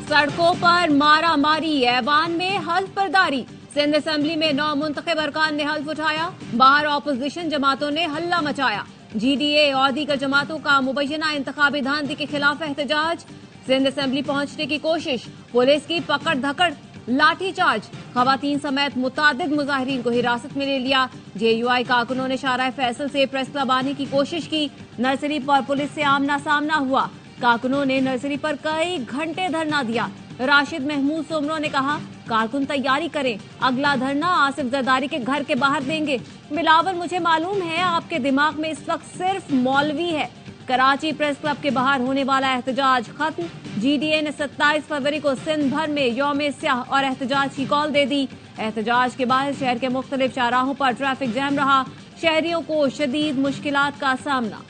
सड़कों पर मारा मारी, ऐवान में हल्फ बर्दारी। सिंध असेंबली में 9 मुंतखब अरकान ने हल्फ उठाया। बाहर ऑपोजिशन जमातों ने हल्ला मचाया। GDA और दीगर जमातों का मुबैना इंतखाबी धांधली के खिलाफ एहतजाज। सिंध असेंबली पहुंचने की कोशिश, पुलिस की पकड़ धकड़, लाठीचार्ज। खवातीन समेत मुतादिद मुजाहिरीन को हिरासत में ले लिया। JUI कारकुनों ने शाहराह फैसल से प्रेस क्लब आने की कोशिश की। नर्सरी पर पुलिस से आमना सामना हुआ। कारकुनों ने नर्सरी पर कई घंटे धरना दिया। राशिद महमूद सोमरो ने कहा, कारकुन तैयारी करें, अगला धरना आसिफ जरदारी के घर के बाहर देंगे। बिलावल, मुझे मालूम है आपके दिमाग में इस वक्त सिर्फ मौलवी है। कराची प्रेस क्लब के बाहर होने वाला एहतजाज खत्म। GDA ने 27 फरवरी को सिंध भर में यौम स्याह और एहतजाज की कॉल दे दी। एहतजाज के बाद शहर के मुख्तलिफ चौराहों पर ट्रैफिक जैम रहा। शहरियों को शदीद मुश्किलात का सामना।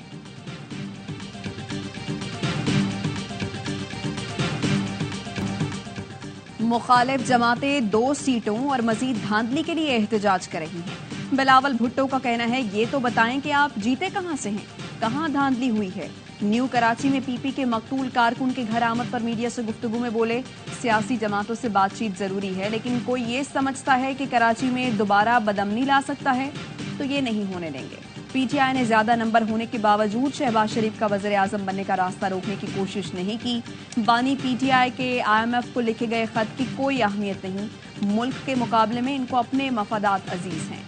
मुखालिफ जमातें 2 सीटों और मजीद धांधली के लिए एहतजाज कर रही हैं। बिलावल भुट्टो का कहना है, ये तो बताएं कि आप जीते कहां से हैं, कहां धांधली हुई है। न्यू कराची में PP के मकतूल कारकुन के घर आमद पर मीडिया से गुफ्तगू में बोले, सियासी जमातों से बातचीत जरूरी है, लेकिन कोई ये समझता है कि कराची में दोबारा बदअमनी ला सकता है तो ये नहीं होने देंगे। PTI ने ज्यादा नंबर होने के बावजूद शहबाज शरीफ का वज़ीर आज़म बनने का रास्ता रोकने की कोशिश नहीं की। बानी PTI के IMF को लिखे गए खत की कोई अहमियत नहीं। मुल्क के मुकाबले में इनको अपने मफादात अजीज हैं।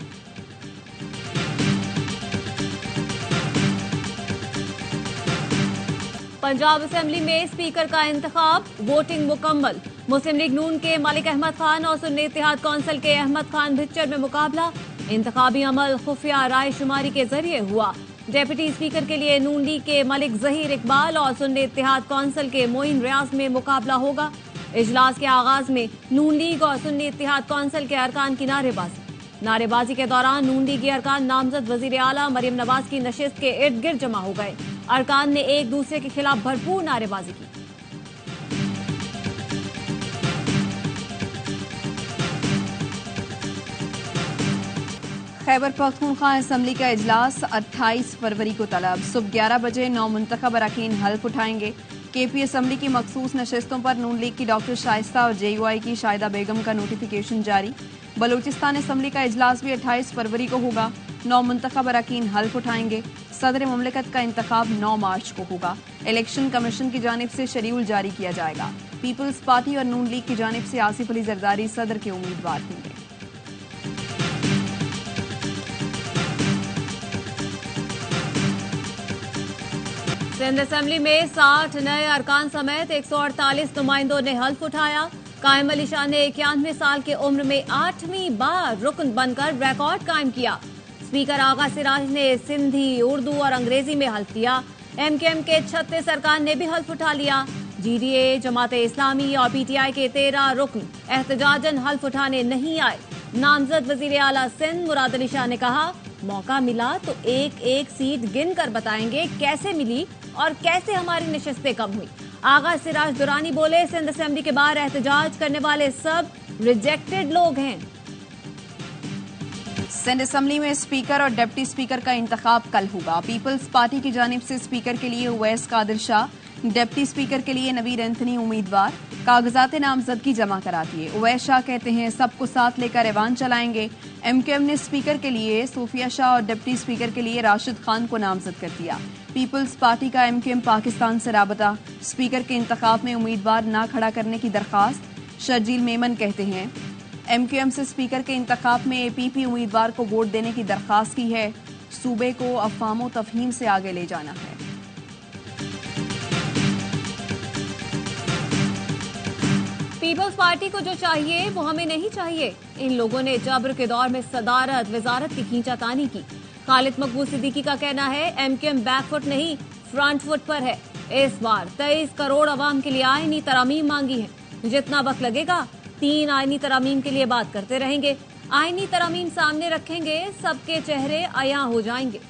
पंजाब असेंबली में स्पीकर का इंतखाब, वोटिंग मुकम्मल। मुस्लिम लीग नून के मलिक अहमद खान और सुन्नी इत्तेहाद कौंसिल के अहमद खान भिच्चर में मुकाबला। इंतखाबी अमल खुफिया राय शुमारी के जरिए हुआ। डेप्यूटी स्पीकर के लिए नून लीग के मलिक जहीर इकबाल और सुन्नी इत्तेहाद कौंसिल के मोइन रियाज में मुकाबला होगा। इजलास के आगाज में नून लीग और सुन्नी इत्तेहाद कौंसिल के अरकान की नारेबाजी के दौरान नून लीगी अरकान नामजद वजीर आला मरियम नवाज की नशिस्त के इर्द गिर्द जमा हो गए। अरकान ने एक दूसरे के खिलाफ भरपूर नारेबाजी की। खैबर पख्तूनख्वा असेंबली का इजलास 28 फरवरी को तलब। सुबह 11 बजे 9 मुंतखब अरकान हल्फ उठाएंगे। KP असेंबली की मखसूस नशिस्तों पर नून लीग की डॉक्टर शाइस्ता और JUI की शाहिदा बेगम का नोटिफिकेशन जारी। बलूचिस्तान असेंबली का इजलास भी 28 फरवरी को होगा। 9 मुंतखब अरकान हल्फ उठाएंगे। सदर मुमलिकत का इंतखाब 9 मार्च को होगा। इलेक्शन कमीशन की जानिब से शेड्यूल जारी किया जाएगा। पीपल्स पार्टी और नून लीग की जानिब से आसिफ अली जरदारी सदर के उम्मीदवार होंगे। सिंध असेंबली में 60 नए अरकान समेत 148 नुमाइंदों ने हल्फ उठाया। कायम अली शाह ने 91 साल की उम्र में 8वीं बार रुकन बनकर रिकॉर्ड कायम किया। स्पीकर आगा सिराज ने सिंधी, उर्दू और अंग्रेजी में हल्फ दिया। MKM के 36 अरकान ने भी हल्फ उठा लिया। GDA, जमाते इस्लामी और PTI के 13 रुकन एहतजाजन हल्फ उठाने नहीं आए। नामजद वजीर आला सिंध मुराद अली शाह ने कहा, मौका मिला तो एक एक सीट गिन कर बताएंगे कैसे मिली और कैसे हमारी नशिस्तें कम हुई। आगा सिराज दुरानी बोले, सिंध असेंबली के बाहर एहतजाज करने वाले सब रिजेक्टेड लोग हैं। सिंध असेंबली में स्पीकर और डिप्टी स्पीकर का इंतखाब कल होगा। पीपल्स पार्टी की जानिब से स्पीकर के लिए उवैस कादिर शाह, डिप्टी स्पीकर के लिए नवीर एंथनी उम्मीदवार कागजात नामजदगी जमा करा दिए। उवैस शाह कहते हैं, सबको साथ लेकर ऐवान चलाएंगे। MKM ने स्पीकर के लिए सूफिया शाह और डिप्टी स्पीकर के लिए राशिद खान को नामजद कर दिया। पीपल्स पार्टी का MKM पाकिस्तान से राबता, स्पीकर के इंतखाब में उम्मीदवार न खड़ा करने की दरखास्त। शर्जील मेमन कहते हैं, MKM से स्पीकर के इंतखाब में APP उम्मीदवार को वोट देने की दरखास्त की है। सूबे को अफवाम तफहीम से आगे ले जाना है। पीपल्स पार्टी को जो चाहिए वो हमें नहीं चाहिए। इन लोगों ने जबर के दौर में सदारत वजारत की खींचातानी की। खालिद मकबूल सिद्दीकी का कहना है, MKM बैकफुट नहीं फ्रंट फुट पर है। इस बार 23 करोड़ अवाम के लिए आईनी तरामीम मांगी है। जितना वक्त लगेगा 3 आईनी तरामीम के लिए बात करते रहेंगे। आईनी तरामीम सामने रखेंगे, सबके चेहरे अया हो जाएंगे।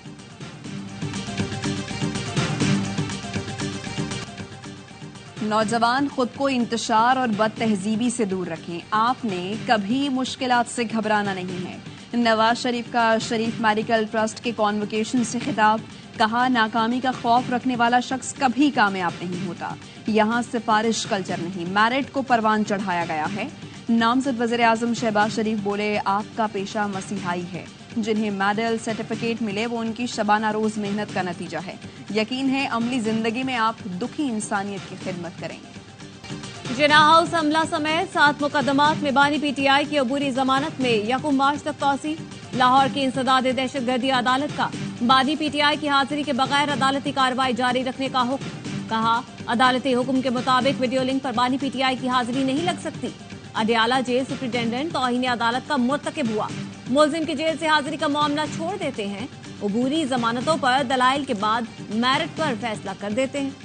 नौजवान खुद को इंतशार और बद तहजीबी से दूर रखें। आपने कभी मुश्किलात से घबराना नहीं है। नवाज शरीफ का शरीफ मेडिकल ट्रस्ट के कॉन्वोकेशन से खिताब। कहा, नाकामी का खौफ रखने वाला शख्स कभी कामयाब नहीं होता। यहाँ सिफारिश कल्चर नहीं, मेरिट को परवान चढ़ाया गया है। नामजद वज़ीर आज़म शहबाज शरीफ बोले, आपका पेशा मसीहाई है। जिन्हें मेडल सर्टिफिकेट मिले वो उनकी शबाना रोज मेहनत का नतीजा है। यकीन है अमली जिंदगी में आप दुखी इंसानियत की खिदमत करेंगे। जिना हाउस हमला समेत 7 मुकदमात में बानी पीटीआई की अबूरी जमानत में 1 मार्च तक तौसी। लाहौर की इंसदाद दहशतगर्दी अदालत का बानी पीटीआई की हाजिरी के बगैर अदालती कार्रवाई जारी रखने का हुक्म। कहा, अदालती हुक्म के मुताबिक वीडियो लिंक पर बानी पीटीआई की हाजिरी नहीं लग सकती। अडयाला जेल सुप्रिंटेंडेंट तौहीन अदालत का मुर्तकिब हुआ। मुलजिम की जेल से हाजिरी का मामला छोड़ देते हैं। अबूरी जमानतों पर दलाइल के बाद मेरिट पर फैसला कर देते हैं।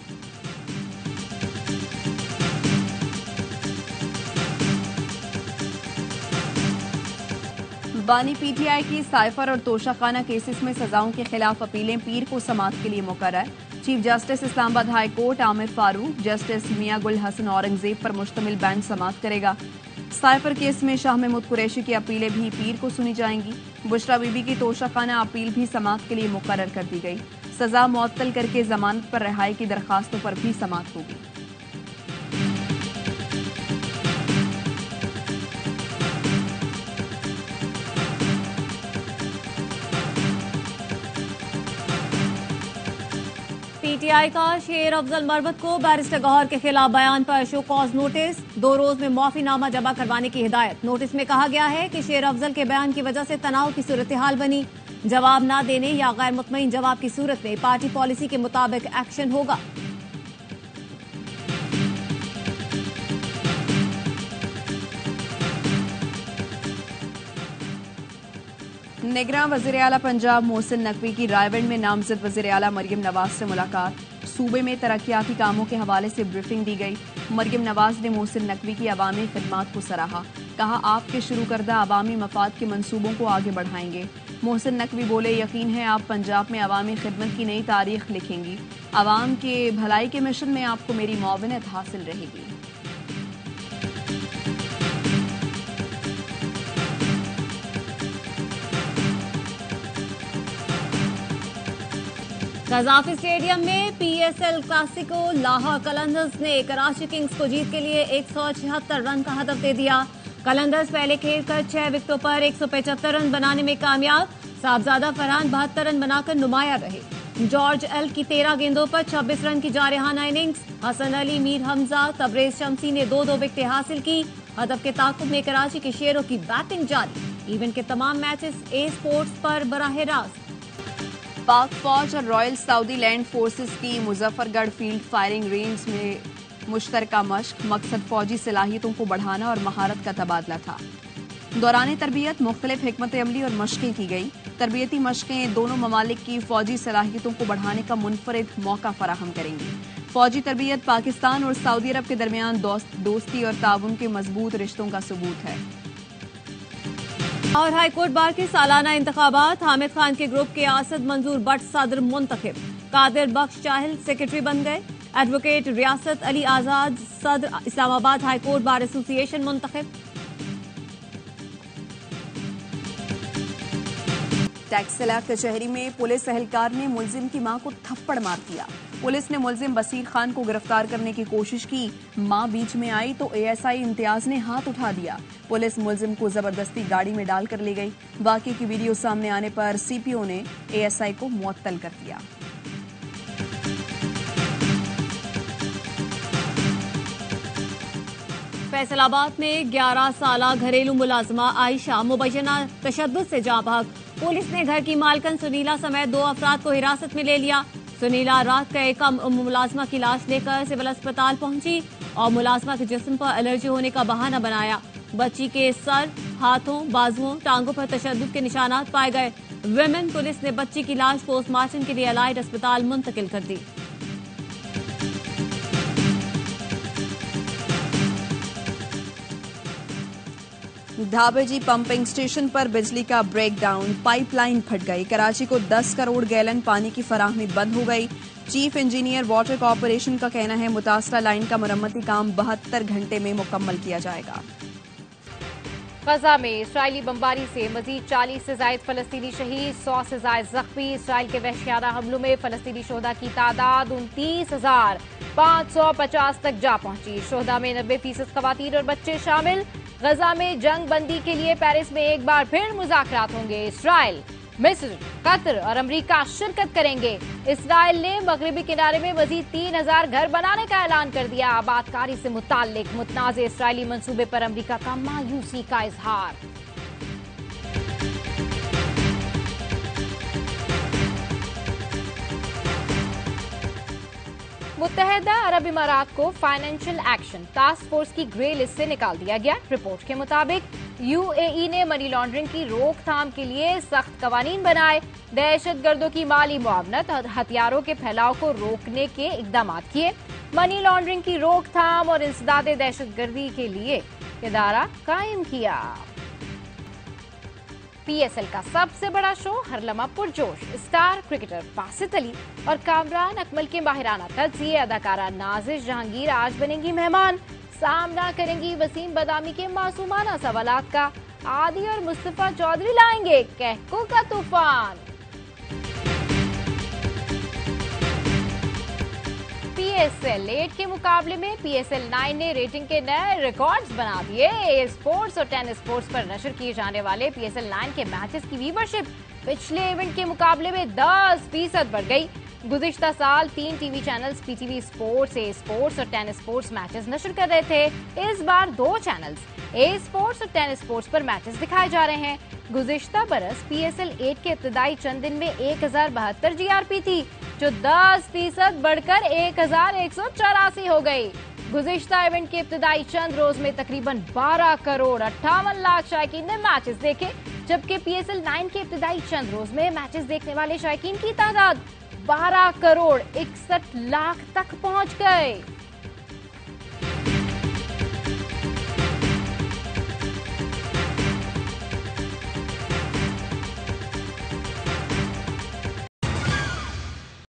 बानी पीटीआई की साइफर और तोशाखाना केसेस में सजाओं के खिलाफ अपीलें पीर को समाअत के लिए मुकर्रर। Chief justice Islamabad high court Aamir Farooq justice Mian Gul Hasan Aurangzeb पर मुश्तमिल बेंच समाअत करेगा। साइफर केस में शाह महमूद कुरैशी की अपीलें भी पीर को सुनी जाएंगी। बुशरा बीबी की तोशाखाना अपील भी समाअत के लिए मुकर्रर कर दी गई। सजा मुअत्तल करके जमानत पर रिहाई की दरखास्तों पर भी समाअत होगी। पीटीआई का शेर अफजल मरवत को बैरिस्टर गौहर के खिलाफ बयान पर शो कॉज नोटिस, 2 रोज में माफीनामा जमा करवाने की हिदायत। नोटिस में कहा गया है कि शेर अफजल के बयान की वजह से तनाव की सूरत हाल बनी। जवाब न देने या गैर मुतमईन जवाब की सूरत में पार्टी पॉलिसी के मुताबिक एक्शन होगा। निगरान वज़ीर आला पंजाब मोहसिन नकवी की रायगढ़ में नामजद वज़ीर आला मरियम नवाज से मुलाकात। सूबे में तरक्याती कामों के हवाले से ब्रीफिंग दी गई। मरियम नवाज ने मोहसिन नकवी की अवामी खिदमात को सराहा। कहा, आपके शुरू करदा अवामी मफाद के मंसूबों को आगे बढ़ाएंगे। मोहसिन नकवी बोले, यकीन है आप पंजाब में अवामी खिदमत की नई तारीख लिखेंगी। अवाम के भलाई के मिशन में आपको मेरी मुआवनत हासिल रहेगी। गजाफी स्टेडियम में पीएसएल क्लासिको लाहौर कलंदर्स ने कराची किंग्स को जीत के लिए 176 रन का हदफ दे दिया। कलंदर्स पहले खेल कर 6 विकेटों पर 175 रन बनाने में कामयाब। साहबजादा फरहान 72 रन बनाकर नुमाया रहे। जॉर्ज एल की 13 गेंदों पर 26 रन की जारहाना इनिंग्स। हसन अली, मीर हमजा, तबरेज शमसी ने 2-2 विकेटें हासिल की। हदफ के ताकुब में कराची के शेरों की बैटिंग जारी। इवेंट के तमाम मैचेस ए स्पोर्ट्स पर बराह रास्त। पाक फौज और रॉयल सऊदी लैंड फोर्सेस की मुजफ्फरगढ़ फील्ड फायरिंग रेंज में मुश्तरका मशक। मकसद फौजी सलाहियतों को बढ़ाना और महारत का तबादला था। दौरान तरबियत मुख्तलिफ हिकमत अमली और मशकें की गई। तरबियती मशकें दोनों ममालिक की फौजी सलाहियतों को बढ़ाने का मुनफरिद मौका फराहम करेंगी। फौजी तरबियत पाकिस्तान और सऊदी अरब के दरमियान दोस्ती और ताउन के मजबूत रिश्तों का सबूत है। और हाईकोर्ट बार के सालाना इंतखाबात। हामिद खान के ग्रुप के आसद मंजूर बट सदर मुंतखब। कादिर बख्श चाहिल सेक्रेटरी बन गए। एडवोकेट रियासत अली आजाद सदर इस्लामाबाद हाईकोर्ट बार एसोसिएशन मुंतखब। टैक्सिला कचहरी में पुलिस एहलकार ने मुलजिम की मां को थप्पड़ मार दिया। पुलिस ने मुलजिम बसीर खान को गिरफ्तार करने की कोशिश की। मां बीच में आई तो एएसआई इम्तियाज ने हाथ उठा दिया। पुलिस मुलजिम को जबरदस्ती गाड़ी में डालकर ले गई। वाकये की वीडियो सामने आने पर सीपीओ ने एएसआई को मुअत्तल कर दिया। फैसलाबाद में 11 साला घरेलू मुलाजमा आयशा मुबैना तशद्दुद से जाँ बहक। पुलिस ने घर की मालकन सुनीला समेत 2 अफराद को हिरासत में ले लिया। सुनीला रात का एक मुलाजमा की लाश लेकर सिविल अस्पताल पहुंची और मुलाजमा के जिस्म पर एलर्जी होने का बहाना बनाया। बच्ची के सर, हाथों, बाजुओं, टांगों पर तशद्दुद के निशानात पाए गए। विमेन पुलिस ने बच्ची की लाश पोस्टमार्टम के लिए अलाइड अस्पताल मुंतकिल कर दी। धाबेजी पंपिंग स्टेशन पर बिजली का ब्रेकडाउन। पाइपलाइन फट गई। कराची को 10 करोड़ गैलन पानी की फराहमी बंद हो गई। चीफ इंजीनियर वाटर कॉर्पोरेशन का कहना है मुतासरा लाइन का मरम्मती काम 72 घंटे में मुकम्मल किया जाएगा। गजा में इसराइली बमबारी से मजीद 40 से ज्यादा फलस्तीनी शहीद, 100 से ज्यादा जख्मी। इसराइल के वहशियाना हमलों में फलस्तीनी शोहदा की तादाद 29,550 तक जा पहुंची। शोहदा में 90% खवातीन और बच्चे शामिल। गजा में जंग बंदी के लिए पेरिस में एक बार फिर मुज़ाकरात होंगे। इसराइल, मिस्र, कतर और अमेरिका शिरकत करेंगे। इसराइल ने मगरबी किनारे में मजीद 3,000 घर बनाने का ऐलान कर दिया। आबादकारी से मुताल्लिक मुतनाज़ इसराइली मंसूबे पर अमेरिका का मायूसी का इजहार। मुत्तहदा अरब इमारात को फाइनेंशियल एक्शन टास्क फोर्स की ग्रे लिस्ट से निकाल दिया गया। रिपोर्ट के मुताबिक यूएई ने मनी लॉन्ड्रिंग की रोकथाम के लिए सख्त कवानीन बनाए, दहशतगर्दों की माली मुआवनत और हथियारों के फैलाव को रोकने के इकदाम किए। मनी लॉन्ड्रिंग की रोकथाम और इंसदाद दहशतगर्दी के लिए इदारा कायम किया। पीएसएल का सबसे बड़ा शो हर लम्हा पुरजोश। स्टार क्रिकेटर बासित अली और कामरान अकमल के माहिराना तज्जिए। अदाकारा नाजिश जहांगीर आज बनेंगी मेहमान, सामना करेंगी वसीम बदामी के मासूमाना सवालात का। आदि और मुस्तफा चौधरी लाएंगे कहको का तूफान। पीएसएल 8 के मुकाबले में पीएसएल 9 ने रेटिंग के नए रिकॉर्ड्स बना दिए। स्पोर्ट्स और टेनिस स्पोर्ट्स पर नशर किए जाने वाले पीएसएल 9 के मैचेस की व्यूवरशिप पिछले इवेंट के मुकाबले में 10% बढ़ गई। गुज़िश्ता साल 3 टीवी चैनल्स पीटीवी स्पोर्ट्स, ए स्पोर्ट्स और टेनिस स्पोर्ट्स मैचेस नशर कर रहे थे। इस बार 2 चैनल्स ए स्पोर्ट्स और टेनिस स्पोर्ट्स पर मैचेस दिखाए जा रहे हैं। गुज़िश्ता बरस पीएसएल 8 के इब्तदाई चंद दिन में 1072 जीआरपी थी, जो 10% बढ़कर 1184 हो गई। गुज़िश्ता इवेंट के इब्तदाई चंद रोज में तकरीबन 12 करोड़ 58 लाख शायकीन ने मैचेस देखे, जबकि पीएसएल 9 के इब्तदाई चंद रोज में मैचेस देखने वाले शायकीन की तादाद 12 करोड़ 61 लाख तक पहुंच गए।